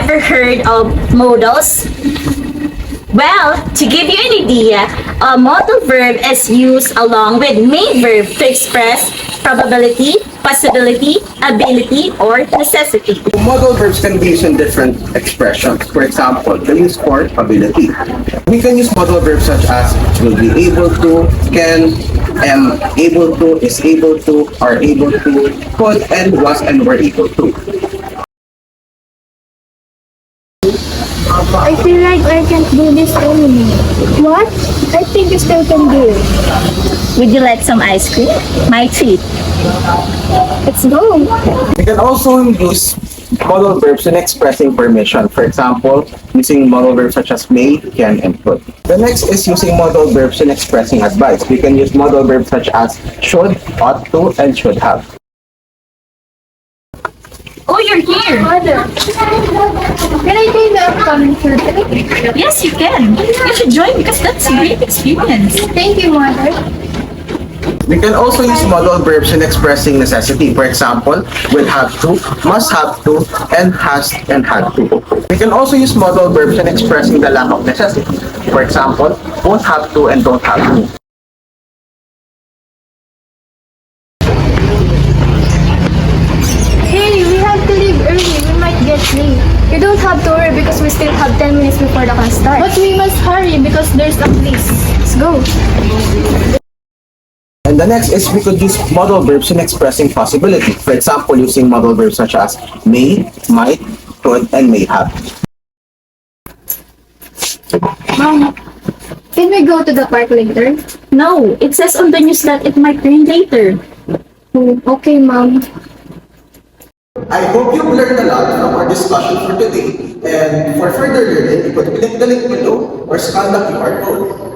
ever heard of modals? Well, to give you an idea, a modal verb is used along with main verb to express probability, possibility, ability, or necessity. Modal verbs can be used in different expressions. For example, can use for ability. We can use modal verbs such as will be able to, can, am able to, is able to, are able to, could, and was and were able to. I feel like I can't do this anymore. What? I think you still can do it. Would you like some ice cream? My treat. Let's go. We can also use modal verbs in expressing permission. For example, using modal verbs such as may, can, and could. The next is using modal verbs in expressing advice. We can use modal verbs such as should, ought to, and should have. Oh, you're here. Mother, can I join the upcoming survey? Yes, you can. You should join because that's a great experience. Thank you, Mother. We can also use modal verbs in expressing necessity. For example, will have to, must have to, and has and had to. We can also use modal verbs in expressing the lack of necessity. For example, won't have to and don't have to. Hey, we have to leave early. We might get late. You don't have to worry because we still have 10 minutes before the class starts. But we must hurry because there's a quiz. Let's go. And the next is we could use modal verbs in expressing possibility. For example, using modal verbs such as may, might, could, and may have. Mom, can we go to the park later? No, it says on the news that it might rain later. Oh, okay, Mom. I hope you've learned a lot from our discussion for today. And for further learning, you could click the link below or scan the QR code.